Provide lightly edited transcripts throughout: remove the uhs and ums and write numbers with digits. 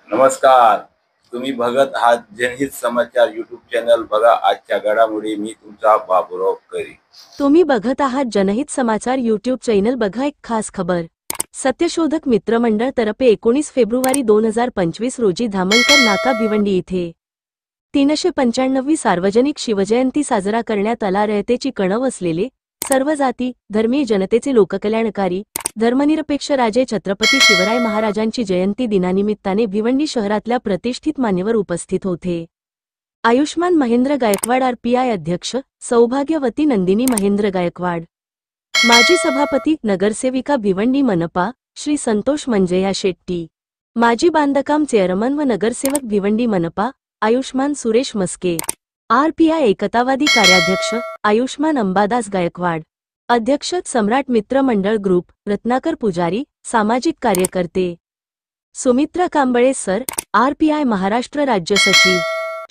नमस्कार. तुम्ही बघत आहात जनहित समाचार यूट्यूब चॅनल. बघा आजच्या घडामोडी. मी तुमचा बाबूराव करी. तुम्ही बघत आहात जनहित समाचार यूट्यूब चॅनल. बघा एक खास खबर. सत्यशोधक मित्रमंडळ तर्फे 19 फेब्रुवारी 2025 रोजी धामणकर नाका भिवंडी इथे 395वी सार्वजनिक शिवजयंती साजरा करण्यात आला. रयतेची कणव असलेले सर्व जाती धर्मीय जनतेचे लोककल्याणकारी धर्मनिरपेक्ष राजे छत्रपती शिवराय महाराजांची जयंती दिनानिमित्ताने भिवंडी शहरातल्या प्रतिष्ठित मान्यवर उपस्थित होते. आयुष्मान महेंद्र गायकवाड आरपीआय अध्यक्ष, सौभाग्यवती नंदिनी महेंद्र गायकवाड, माजी सभापती नगरसेविका भिवंडी मनपा श्री संतोष मंजया शेट्टी, माजी बांधकाम चेअरमन व नगरसेवक भिवंडी मनपा आयुष्मान सुरेश मस्के, आरपीआय एकतावादी कार्याध्यक्ष आयुष्मान अंबादास गायकवाड, अध्यक्ष सम्राट मित्र मंडळ ग्रुप रत्नाकर पुजारी, सामाजिक कार्यकर्ते सुमित्रा कांबळे सर, आरपीआय महाराष्ट्र राज्य सचिव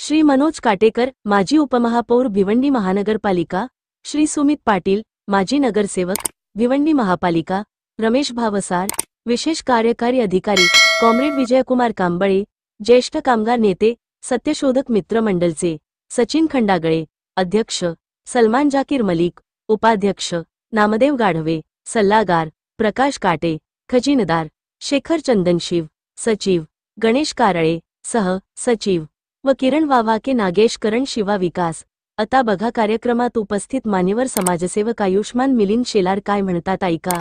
श्री मनोज काटेकर, माजी उपमहापौर भिवंडी महानगरपालिका श्री सुमित पाटील, माजी नगरसेवक भिवंडी महापालिका रमेश भावसार, विशेष कार्यकारी अधिकारी कॉम्रेड विजयकुमार कांबळे, ज्येष्ठ कामगार नेते सत्यशोधक मित्र मंडळचे सचिन खंडागळे, अध्यक्ष सलमान जाकीर मलिक, उपाध्यक्ष नामदेव गाढवे, सल्लागार प्रकाश काटे, खजिनदार शेखर चंदनशिव, सचिव गणेश कारळे, सह सचिव व किरण वावाके नागेश करण शिवा विकास. आता बघा कार्यक्रमात उपस्थित मान्यवर समाजसेवक आयुष्मान मिलिंद शेलार काय म्हणतात ऐका.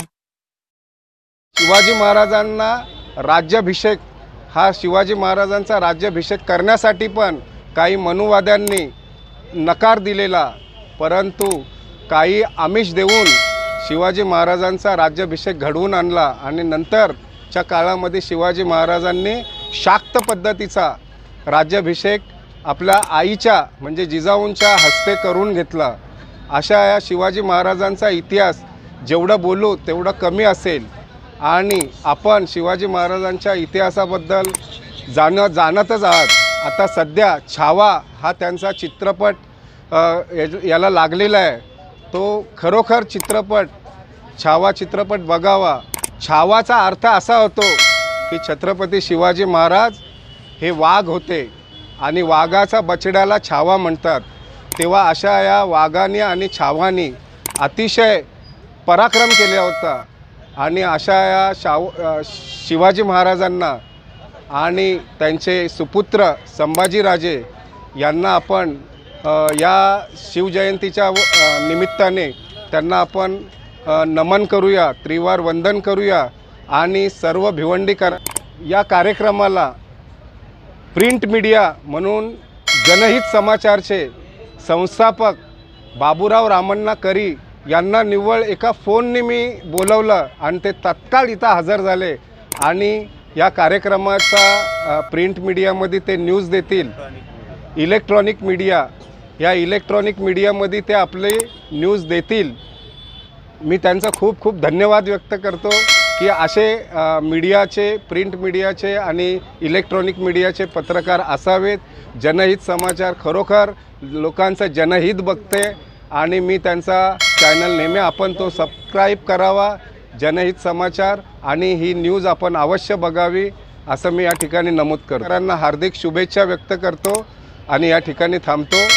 शिवाजी महाराजांना राज्याभिषेक हा शिवाजी महाराजांचा राज्याभिषेक करण्यासाठी पण काही मनुवाद्यांनी नकार दिलेला, परंतु काही आमिष देऊन शिवाजी महाराजांचा राज्याभिषेक घडवून आणला आणि नंतरच्या काळामध्ये शिवाजी महाराजांनी शाक्त पद्धतीचा राज्याभिषेक आपल्या आईच्या म्हणजे जिजाऊंच्या हस्ते करून घेतला. अशा या शिवाजी महाराजांचा इतिहास जेवढं बोलू तेवढं कमी असेल आणि आपण शिवाजी महाराजांच्या इतिहासाबद्दल जाणतच आहात. आता सध्या छावा हा त्यांचा चित्रपट याला लागलेला आहे. तो खरोखर चित्रपट छावा चित्रपट बघावा. छावाचा अर्थ असा होतो की छत्रपती शिवाजी महाराज हे वाघ होते आणि वाघाचा बछड्याला छावा म्हणतात. तेव्हा अशा या वाघांनी आणि छावांनी अतिशय पराक्रम केला होता आणि अशा या शिवाजी महाराजांना आणि त्यांचे सुपुत्र संभाजीराजे यांना आपण या शिवजयंतीच्या निमित्ताने त्यांना आपण नमन करूया, त्रिवार वंदन करूया आणि सर्व भिवंडीकर या कार्यक्रमाला प्रिंट मीडिया म्हणून जनहित समाचारचे संस्थापक बाबूराव रामण्णा करी यांना निव्वळ एका फोनने मी बोलवलं आणि ते तत्काळ इथं हजर झाले आणि या कार्यक्रमाचा प्रिंट मीडियामध्ये ते न्यूज देतील. इलेक्ट्रॉनिक मीडिया या इलेक्ट्रॉनिक मीडियामध्ये ते आपले न्यूज देतील. मी त्यांचा खूप खूप धन्यवाद व्यक्त करतो की असे मीडियाचे प्रिंट मीडियाचे आणि इलेक्ट्रॉनिक मीडियाचे पत्रकार असावेत. जनहित समाचार खरोखर लोकांचं जनहित बघते आणि मी त्यांचा चॅनल नेहमी आपण तो सबस्क्राईब करावा जनहित समाचार आणि ही न्यूज आपण अवश्य बघावी असं मी या ठिकाणी नमूद करतो. सर्वांना हार्दिक शुभेच्छा व्यक्त करतो आणि या ठिकाणी थांबतो.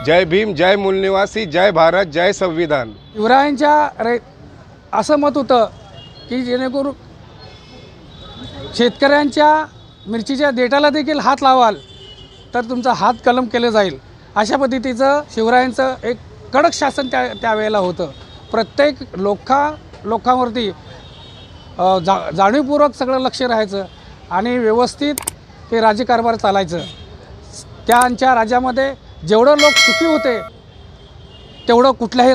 जय भीम, जय मूलनिवासी, जय भारत, जय संविधान. शिवरायांच्या असं मत होतं की जेणेकरून शेतकऱ्यांच्या मिरचीच्या देठाला देखील हात लावाल तर तुमचा हात कलम केलं जाईल. अशा पद्धतीचं शिवरायांचं एक कडक शासन त्यावेळेला होतं. प्रत्येक लोकांवरती जाणीवपूर्वक सगळं लक्ष राहायचं आणि व्यवस्थित ते राज्यकारभार चालायचं. त्यांच्या राज्यामध्ये जेवढं लोक सुखी होते तेवढं कुठल्याही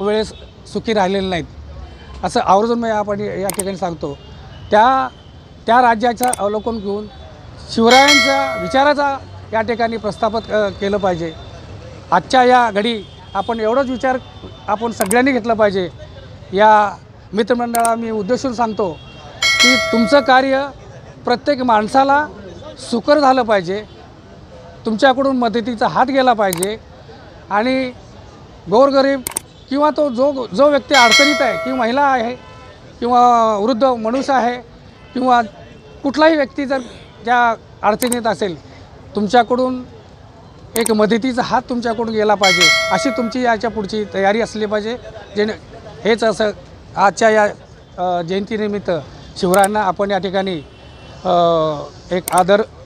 वेळेस सुखी राहिलेले नाहीत असं आवर्जून मी आपण या ठिकाणी सांगतो. त्या राज्याचं अवलोकन घेऊन शिवरायांच्या विचाराचा या ठिकाणी प्रस्थापित केलं पाहिजे. आजच्या या घडी आपण एवढंच विचार आपण सगळ्यांनी घेतलं पाहिजे. या मित्रमंडळाला मी उद्देशून सांगतो की तुमचं कार्य प्रत्येक माणसाला सुकर झालं पाहिजे. तुमच्याकडून मदतीचा हात गेला पाहिजे आणि गोरगरीब किंवा तो जो व्यक्ती अडचणीत आहे किंवा महिला आहे किंवा वृद्ध मनुष्य आहे किंवा कुठलाही व्यक्ती जर ज्या अडचणीत असेल तुमच्याकडून एक मदतीचा हात तुमच्याकडून गेला पाहिजे, अशी तुमची याच्या पुढची तयारी असली पाहिजे. हेच असं आजच्या या जयंतीनिमित्त शिवरायांना आपण या ठिकाणी एक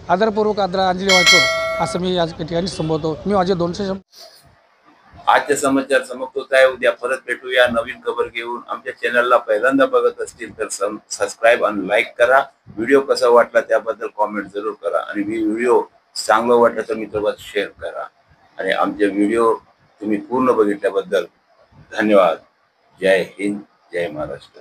आदरपूर्वक आदरांजली वाहतो असं मी या ठिकाणी संबोधतो. मी माझे 200 आजचे समाचार समाप्त होत आहे. उद्या परत भेटूया नवीन खबर घेऊन. आमच्या चॅनलला पहिल्यांदा बघत असतील तर सबस्क्राईब आणि लाईक करा. व्हिडिओ कसा वाटला त्याबद्दल कॉमेंट जरूर करा आणि व्हिडिओ चांगलं वाटलं तर मित्रांसोबत शेअर करा. आणि आमचे व्हिडिओ तुम्ही पूर्ण बघितल्याबद्दल धन्यवाद. जय हिंद, जय महाराष्ट्र.